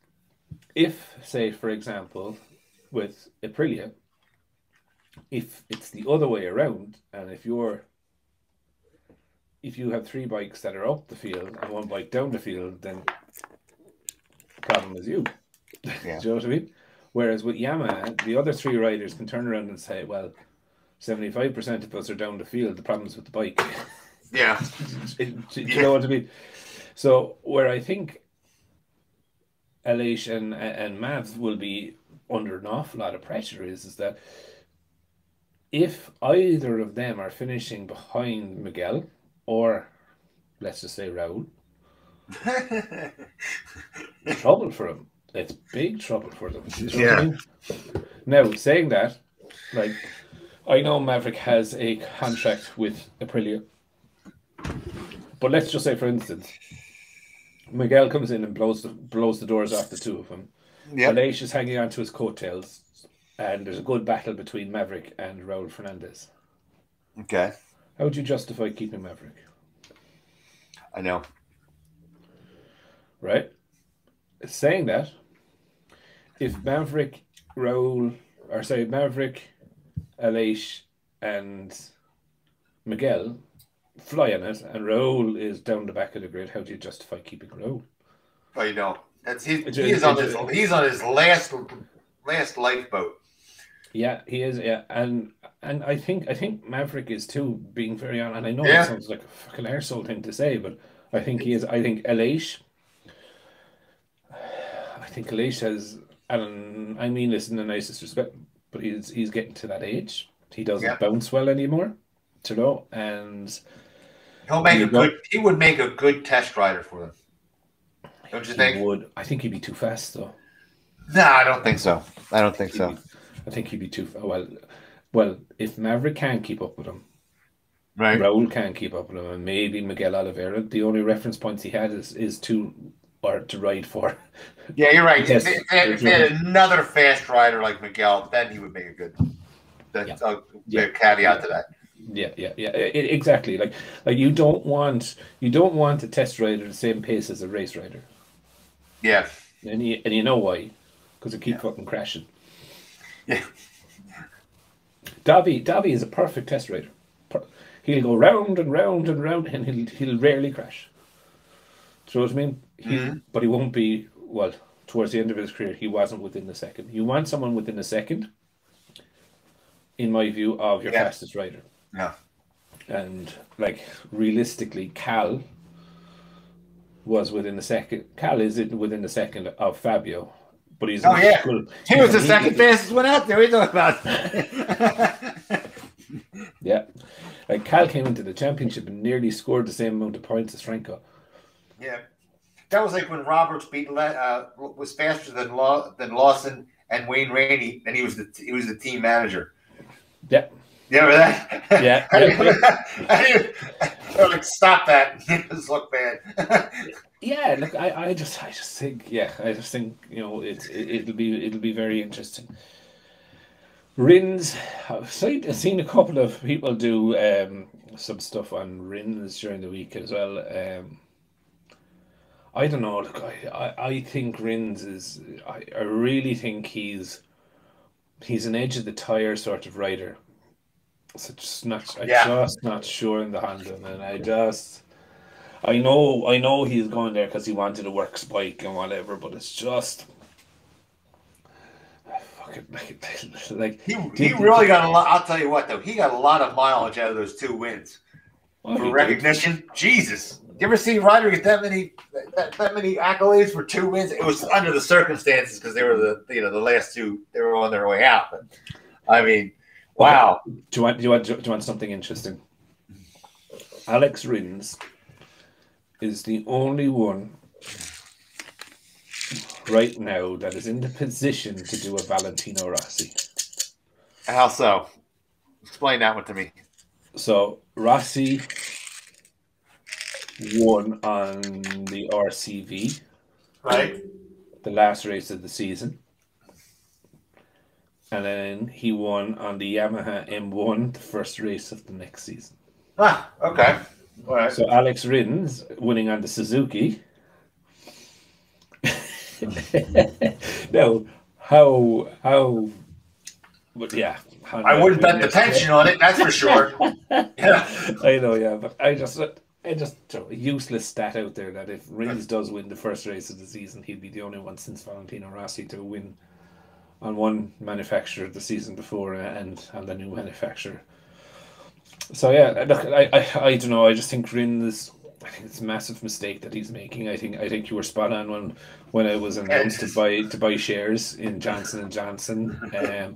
if, say, for example, with Aprilia, if it's the other way around, and if you have 3 bikes that are up the field and 1 bike down the field, then the problem is you. Yeah. Do you know what I mean? Whereas with Yamaha, the other 3 riders can turn around and say, well, 75% of us are down the field, the problem's with the bike. Yeah. Do you know what I mean? So where I think Aleix and Mav will be under an awful lot of pressure is that if either of them are finishing behind Miguel, or let's just say Raul, trouble for him. It's big trouble for them. You know what I mean? Now, saying that, like, I know Maverick has a contract with Aprilia, but let's just say, for instance, Miguel comes in and blows the doors off the 2 of them. Aleix is hanging on to his coattails, and there's a good battle between Maverick and Raul Fernandez. Okay. How would you justify keeping Maverick? I know. Right? Saying that, if Maverick, Aleix, and Miguel fly on it, and Raul is down the back of the grid, how do you justify keeping Raul? Oh, you don't. He's on his last lifeboat. Yeah, he is. Yeah, and I think Maverick is too, being very honest. And I know it sounds like a fucking arsehole thing to say, but I think he is. I think Aleix has, and I mean this in the nicest respect, but he's getting to that age. He doesn't bounce well anymore, you know, and he would make a good test rider for them. Don't you think? Would. I think he'd be too fast, though. No, I don't think so. I think he'd be too well. If Maverick can't keep up with him, right? Raul can't keep up with him, and maybe Miguel Oliveira. The only reference points he had is to ride for. Yeah, you're right. If they had another fast rider like Miguel, then he would make a good. That's a caveat to that. Yeah, exactly. Like you don't want a test rider the same pace as a race rider. Yeah, and you know why? Because they keep fucking crashing. Yeah, Davi is a perfect test rider. He'll go round and round and round, and he'll rarely crash. Do you know what I mean? But he won't be. Well, towards the end of his career, he wasn't within the second. You want someone within a second, in my view, of your fastest rider. Yeah. And like realistically, Cal was within the second. Cal is within the second of Fabio, but he's he was the second fastest one out there. We talking about. Yeah, like Cal came into the championship and nearly scored the same amount of points as Franco. Yeah, that was like when Roberts was faster than Lawson and Wayne Rainey, and he was the team manager. Yeah. You remember that? Yeah. They're like, stop that. It just look bad. Yeah, look, I just think, it'll be very interesting. Rins, I've seen a couple of people do some stuff on Rins during the week as well. I don't know. Look, I think Rins is. I really think he's an edge of the tire sort of rider. So Yeah. just not sure in the Honda, man. I know he's going there because he wanted to work Spike and whatever, but it's just fucking like He really got a lot. I'll tell you what, though, he got a lot of mileage out of those 2 wins oh, for he did. recognition. Jesus, you ever see a rider get that many accolades for 2 wins? It was under the circumstances because they were the last 2. They were on their way out. But I mean, wow. Okay. Do you want something interesting? Alex Rins is the only one right now that is in the position to do a Valentino Rossi. How so? Explain that one to me. So Rossi won on the RCV, Right. the last race of the season. And then he won on the Yamaha M1, the first race of the next season. Ah, okay. All right. So Alex Rins winning on the Suzuki. Now, but yeah. I wouldn't bet the pension on it, that's for sure. Yeah. I know, yeah, but I just throw a useless stat out there that if Rins does win the first race of the season, he'd be the only one since Valentino Rossi to win on one manufacturer the season before and on the new manufacturer. So yeah, look, I don't know. I just think Rins. I think it's a massive mistake that he's making. I think you were spot on when it was announced to buy shares in Johnson and Johnson.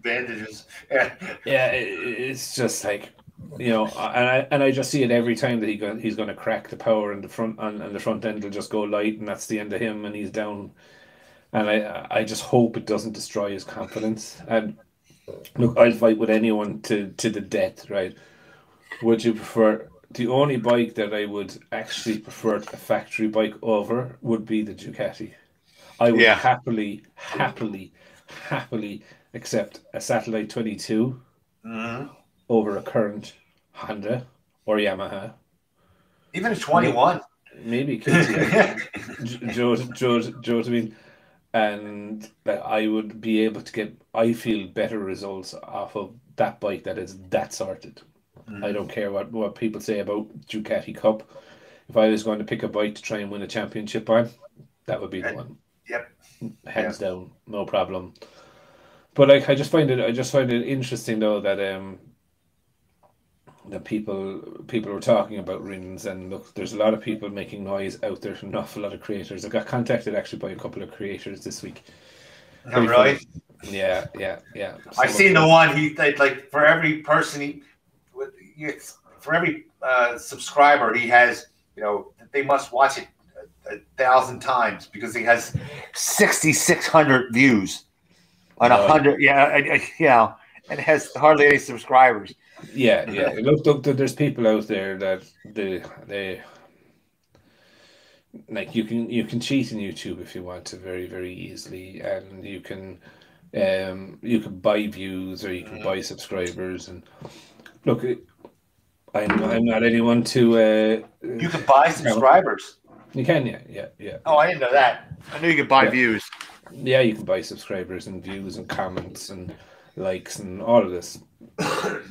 Bandages. Yeah, it's just like, you know, and I just see it every time that he's going to crack the power in the front and the front end will just go light and that's the end of him and he's down. And I just hope it doesn't destroy his confidence. And look, I'll fight with anyone to the death, right? Would you prefer? The only bike that I would actually prefer a factory bike over would be the Ducati. I would happily accept a Satellite 22 over a current Honda or Yamaha. Even a 21. Maybe KTM. Joe, I mean, and that I would be able to get, I feel, better results off of that bike that is that sorted. I don't care what people say about Ducati Cup. If I was going to pick a bike to try and win a championship on, that would be the one. Yep. Hands down, no problem. But like I just find it interesting though that that people were talking about Rins and look, there's a lot of people making noise out there, an awful lot of creators. I got contacted actually by a couple of creators this week. Oh, really? Yeah. I seen the one he like for every person for every subscriber he has, they must watch it 1,000 times because he has 6,600 views on 100. Yeah, and has hardly any subscribers. Yeah. Look, there's people out there that they like you can cheat in YouTube if you want to very, very easily, and you can buy views or you can buy subscribers. And look, I'm not anyone to. You can buy subscribers. You can, yeah. Oh, I didn't know that. I knew you could buy views. Yeah, you can buy subscribers and views and comments and likes and all of this.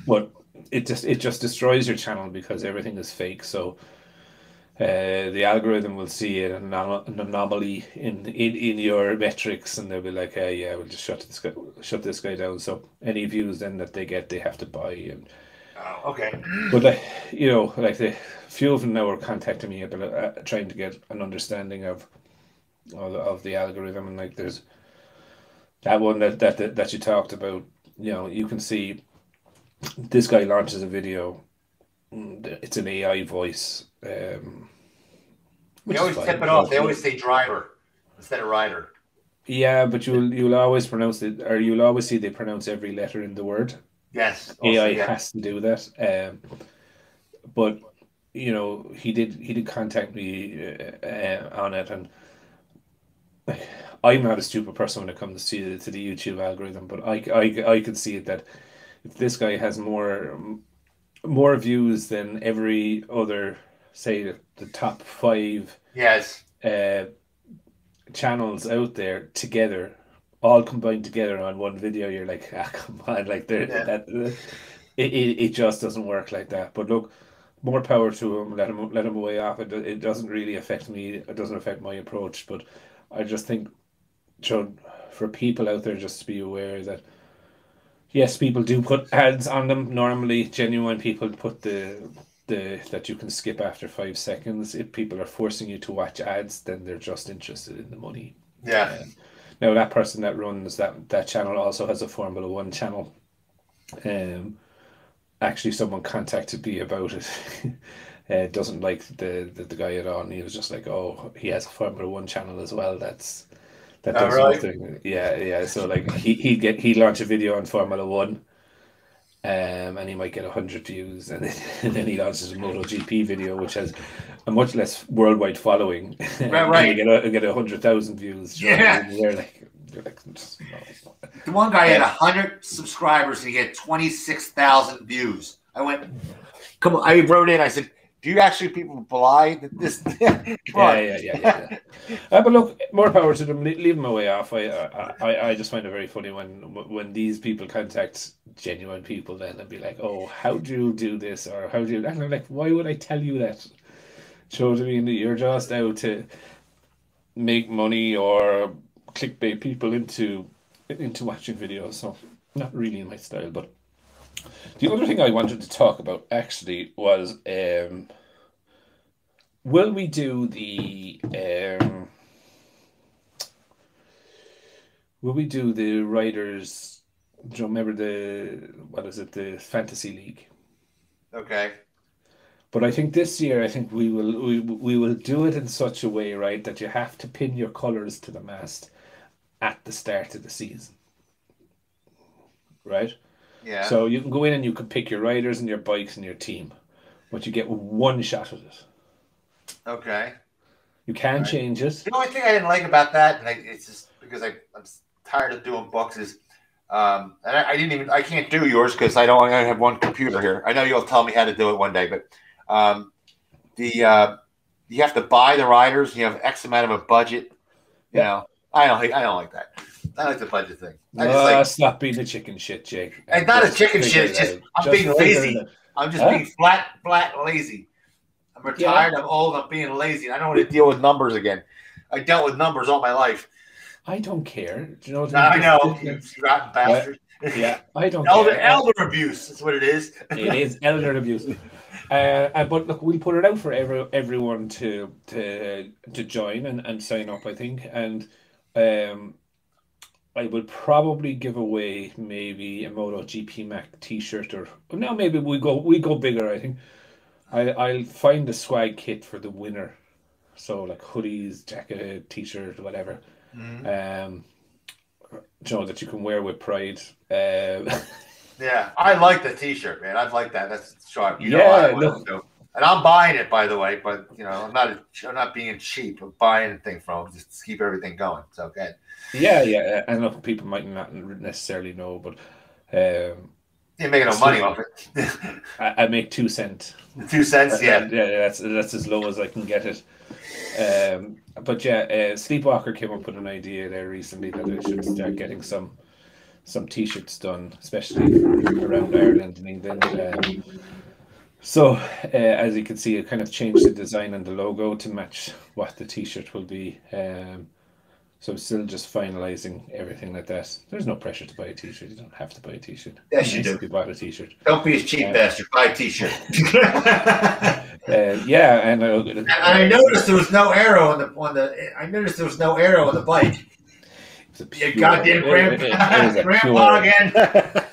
But it just destroys your channel because everything is fake. So the algorithm will see an anomaly in your metrics, and they'll be like, "Yeah, we'll just shut this guy down." So any views then that they get, they have to buy. And okay. But the few of them now are contacting me about trying to get an understanding of the algorithm, and like there's that one that you talked about. You can see this guy launches a video. It's an AI voice. They always tip it off. They always say driver instead of rider. Yeah, but you'll always pronounce it, or you'll always see they pronounce every letter in the word. Yes, AI has to do that. But he did contact me on it, and I'm not a stupid person when it comes to the YouTube algorithm, but I could see it that if this guy has more views than every other, say the top 5 uh, channels out there together, all combined together on one video, you're like, ah, come on, like Yeah. it just doesn't work like that. But look, more power to him. Let him away off it. It doesn't really affect me. It doesn't affect my approach. But I just think, Joe, for people out there, just to be aware that yes, people do put ads on them. Normally, genuine people put the that you can skip after 5 seconds. If people are forcing you to watch ads, then they're just interested in the money. Yeah. Now that person that runs that channel also has a Formula One channel. Actually, someone contacted me about it. Doesn't like the guy at all, and he was just like, "Oh, he has a Formula One channel as well. That Oh, does really? nothing." Yeah, yeah. So like he'd launch a video on Formula One, and he might get 100 views, and then he launches a MotoGP video, which has a much less worldwide following, Right, and right. they get 100,000 views. You know what I Yeah. mean? They're like, no, The one guy had no. 100 subscribers and he had 26,000 views. I went, come on. I wrote in, I said, do you actually people belie that this? Come on. Yeah. But look, more power to them. Leave them away off. I just find it very funny when these people contact genuine people then and be like, "Oh, how do you do this?" or "How do you?" And I'm like, "Why would I tell you that?" Do you know what I mean? You're just out to make money or clickbait people into watching videos. So not really my style. But the other thing I wanted to talk about actually was will we do the will we do the Riders? Do you remember the what is it? The Fantasy League. Okay. But I think this year, I think we will do it in such a way, right, that you have to pin your colours to the mast at the start of the season, right? Yeah. So you can go in and you can pick your riders and your bikes and your team, but you get one shot at it. Okay. You can All right. change it. The only thing I didn't like about that, and it's just because I'm tired of doing books, is and I can't do yours because I don't have one computer here. I know you'll tell me how to do it one day, but the you have to buy the riders. You have X amount of a budget. You Yeah. know, I don't like that. I like the budget thing. I just like Stop being a chicken shit, Jake. it's not a Just chicken figure shit. it It's just out. I'm Just being figure lazy. it out. I'm just Huh? being flat lazy. I'm Yeah. retired. I'm old. I'm being lazy. I don't want to deal with numbers again. I dealt with numbers all my life. I don't care. Do you know what I I mean? know, you rotten bastard. Yeah, I don't Elder care. abuse. That's what it is. It is elder abuse. But look, we'll put it out for everyone to join and sign up, I think. And um, I will probably give away maybe a MotoGP Mac T-shirt or no, maybe we go bigger. I think I'll find the swag kit for the winner. So like hoodies, jacket, T-shirt, whatever. Um, you know that you can wear with pride. Yeah, I like the T-shirt, man. I like that. That's sharp. You know, Yeah, I want look, to do. And I'm buying it, by the way. But you know, I'm not being cheap. I'm buying a thing from them just to keep everything going. It's okay. yeah. And look, people might not necessarily know, but You're making no money off it. I make 2 cents. 2 cents, yeah. Yeah, that's as low as I can get it. But yeah, Sleepwalker came up with an idea there recently that I should start getting some T-shirts done, especially around Ireland and England. So as you can see, I kind of changed the design and the logo to match what the T-shirt will be. So I'm still just finalizing everything like that. There's no pressure to buy a T-shirt. You don't have to buy a T-shirt. Yes, you Nice do. if you bought a T-shirt. Don't be a cheap bastard. Buy a T-shirt. Yeah, and I noticed there was no arrow on the. I noticed there was no arrow on the bike. You goddamn grandpa again.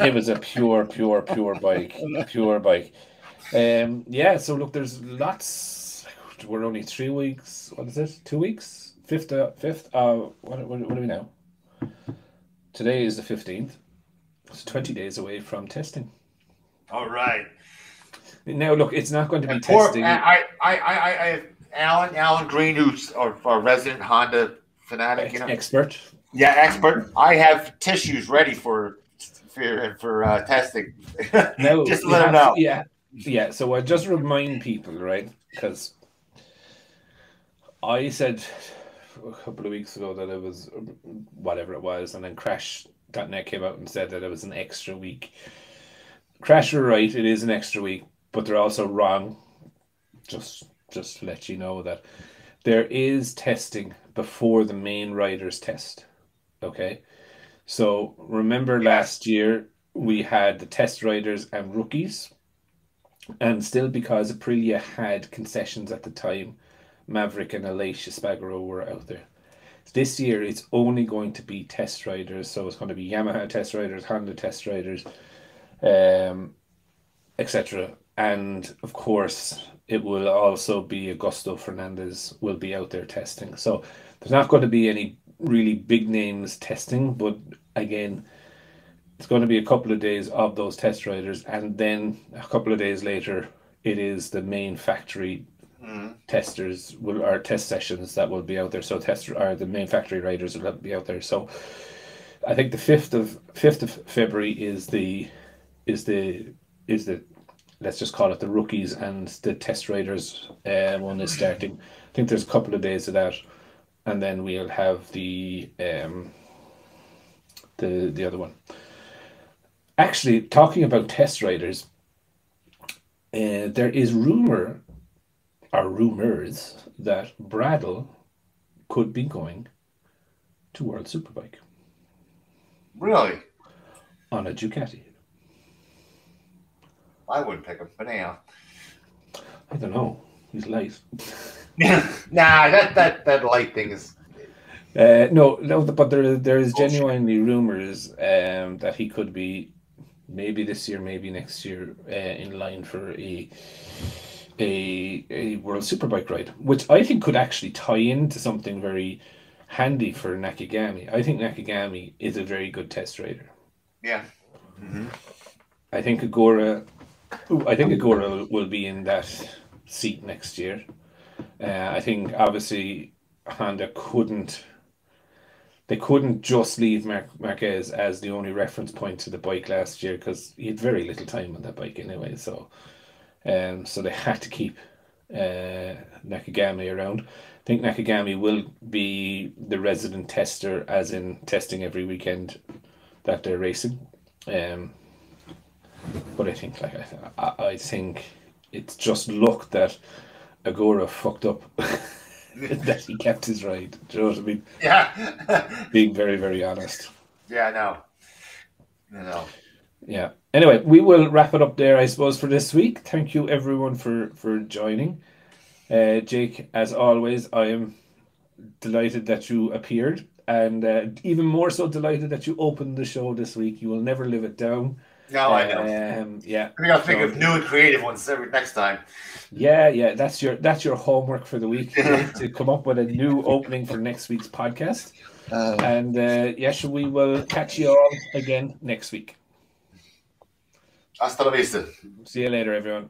It was a pure bike, pure bike. Yeah. So look, there's lots. We're only 3 weeks. What is it? 2 weeks? Fifth. What are we now? Today is the 15th. It's 20 days away from testing. All right. Now look, it's not going to be Poor, testing. I have Alan Green, who's our resident Honda fanatic, you know, Expert. Yeah, expert. I have tissues ready for testing. No, just to let him know. Yeah. So I just remind people, right? Because I said a couple of weeks ago that it was whatever it was, and then Crash.net came out and said that it was an extra week. Crash were right, it is an extra week, but they're also wrong. Just to let you know that there is testing before the main riders test. Okay. So remember last year we had the test riders and rookies, and still because Aprilia had concessions at the time, Maverick and Alicia Spargaro were out there. This year it's only going to be test riders, so it's going to be Yamaha test riders, Honda test riders, etc. And of course, it will also be Augusto Fernandez will be out there testing. So there's not going to be any really big names testing, but again, it's going to be a couple of days of those test riders, and then a couple of days later, it is the main factory testers or test sessions that will be out there. So the main factory riders will be out there. So I think the 5th of February is the let's just call it the rookies, and the test riders one is starting. I think there's a couple of days of that, and then we'll have the other one. Actually, talking about test riders, there is rumors that Bradl could be going to World Superbike. Really? On a Ducati. I wouldn't pick him, but anyhow. I don't know. He's light. Nah, that light thing is. No, but there is genuinely rumors that he could be maybe this year, maybe next year, in line for a World Superbike ride, which I think could actually tie into something very handy for Nakagami. I think Nakagami is a very good test rider. Yeah. Mm-hmm. I think Agora will be in that seat next year. I think obviously Honda couldn't just leave Marquez as the only reference point to the bike last year, because he had very little time on that bike anyway. So they had to keep Nakagami around. I think Nakagami will be the resident tester, as in testing every weekend that they're racing. But I think I think it's just luck that Agora fucked up. That he kept his ride. Do you know what I mean? Yeah. Being very, very honest. Yeah, I know. Yeah. Anyway, we will wrap it up there, I suppose, for this week. Thank you, everyone, for joining. Jake, as always, I am delighted that you appeared, and even more so delighted that you opened the show this week. You will never live it down. No, I know. Yeah. I gotta think of new and creative ones next time. Yeah. That's your homework for the week, to come up with a new opening for next week's podcast. So we will catch you all again next week. Hasta la vista. See you later, everyone.